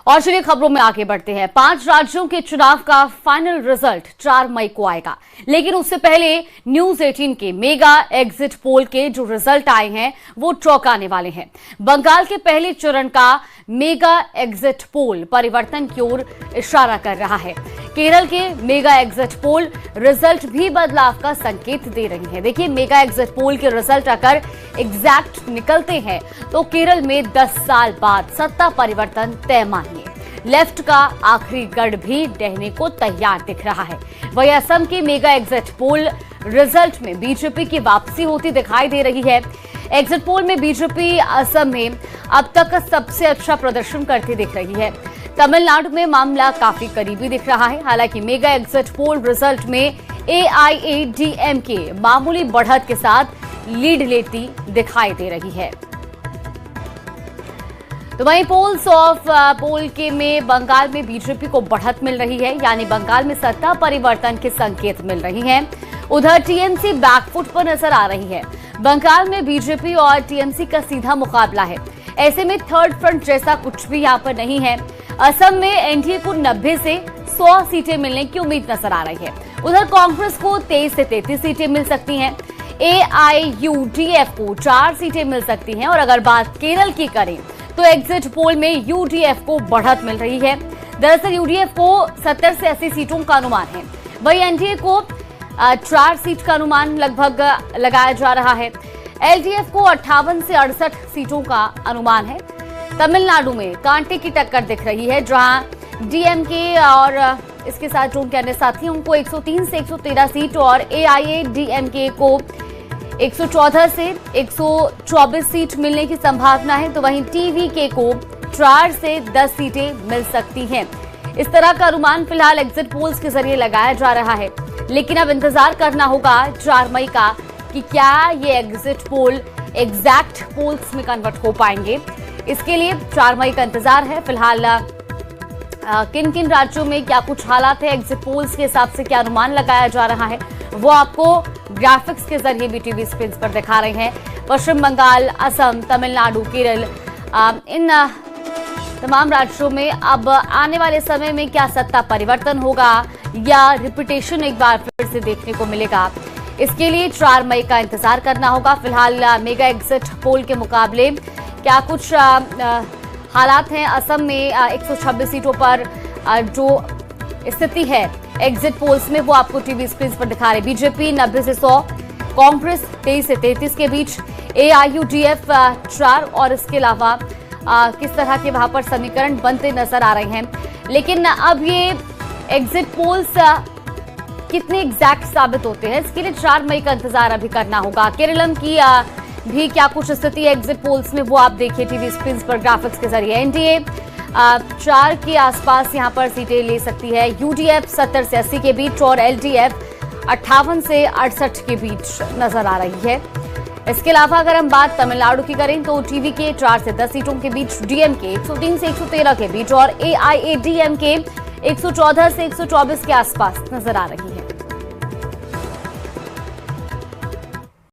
और चलिए खबरों में आगे बढ़ते हैं। 5 राज्यों के चुनाव का फाइनल रिजल्ट 4 मई को आएगा, लेकिन उससे पहले न्यूज 18 के मेगा एग्जिट पोल के जो रिजल्ट आए हैं वो चौंकाने वाले हैं। बंगाल के पहले चरण का मेगा एग्जिट पोल परिवर्तन की ओर इशारा कर रहा है। केरल के मेगा एग्जिट पोल रिजल्ट भी बदलाव का संकेत दे रही है। देखिए, मेगा एग्जिट पोल के रिजल्ट अगर एग्जैक्ट निकलते हैं तो केरल में 10 साल बाद सत्ता परिवर्तन तय मानिए। लेफ्ट का आखिरी गढ़ भी ढहने को तैयार दिख रहा है। वही असम के मेगा एग्जिट पोल रिजल्ट में बीजेपी की वापसी होती दिखाई दे रही है। एग्जिट पोल में बीजेपी असम में अब तक सबसे अच्छा प्रदर्शन करती दिख रही है। तमिलनाडु में मामला काफी करीबी दिख रहा है। हालांकि मेगा एग्जिट पोल रिजल्ट में AIADMK मामूली बढ़त के साथ लीड लेती दिखाई दे रही है। तो वहीं पोल्स ऑफ पोल के में बंगाल में बीजेपी को बढ़त मिल रही है, यानी बंगाल में सत्ता परिवर्तन के संकेत मिल रही हैं। उधर टीएमसी बैकफुट पर नजर आ रही है। बंगाल में बीजेपी और टीएमसी का सीधा मुकाबला है। ऐसे में थर्ड फ्रंट जैसा कुछ भी यहाँ पर नहीं है। असम में एनडीए को 90 से 100 सीटें मिलने की उम्मीद नजर आ रही है। उधर कांग्रेस को 23 से 33 सीटें मिल सकती हैं। AIUDF को 4 सीटें मिल सकती हैं। और अगर बात केरल की करें तो एग्जिट पोल में यूडीएफ को बढ़त मिल रही है। दरअसल यूडीएफ को 70 से 80 सीटों का अनुमान है। वही एनडीए को 4 सीट का अनुमान लगभग लगाया जा रहा है। एलडीएफ को 58 से 68 सीटों का अनुमान है। तमिलनाडु में कांटे की टक्कर दिख रही है, जहां डीएमके और इसके साथ जो उनके अन्य साथी उनको 103 से 113 सीट और AIADMK को 114 से 124 सीट मिलने की संभावना है। तो वहीं TVK को 4 से 10 सीटें मिल सकती हैं। इस तरह का अनुमान फिलहाल एग्जिट पोल्स के जरिए लगाया जा रहा है, लेकिन अब इंतजार करना होगा 4 मई का कि क्या ये एग्जिट पोल एग्जैक्ट पोल्स में कन्वर्ट हो पाएंगे। इसके लिए 4 मई का इंतजार है। फिलहाल किन किन राज्यों में क्या कुछ हालात है, एग्जिट पोल्स के हिसाब से क्या अनुमान लगाया जा रहा है, वो आपको ग्राफिक्स के जरिए भी टीवी स्क्रीन पर दिखा रहे हैं। पश्चिम बंगाल, असम, तमिलनाडु, केरल, इन तमाम राज्यों में अब आने वाले समय में क्या सत्ता परिवर्तन होगा या रिपीटेशन एक बार फिर से देखने को मिलेगा, इसके लिए 4 मई का इंतजार करना होगा। फिलहाल मेगा एग्जिट पोल के मुकाबले क्या कुछ हालात हैं असम में 126 सीटों पर जो स्थिति है एग्जिट पोल्स में, वो आपको टीवी स्क्रीन पर दिखा रहे। बीजेपी 90 से 100, कांग्रेस 23 से 33 के बीच, AIUDF 4 और इसके अलावा किस तरह के वहां पर समीकरण बनते नजर आ रहे हैं। लेकिन अब ये एग्जिट पोल्स कितने एग्जैक्ट साबित होते हैं, इसके लिए 4 मई का इंतजार अभी करना होगा। केरलम की भी क्या कुछ स्थिति है एग्जिट पोल्स में, वो आप देखिए टीवी स्क्रीन पर ग्राफिक्स के जरिए। एनडीए 4 के आसपास यहां पर सीटें ले सकती है। यूडीएफ 70 से 80 के बीच और एलडीएफ 58 से 68 के बीच नजर आ रही है। इसके अलावा अगर हम बात तमिलनाडु की करें तो TVK 4 से 10 सीटों के बीच, डीएमके 103 से 113 के बीच और AIADMK 114 से 124 के आसपास नजर आ रही है।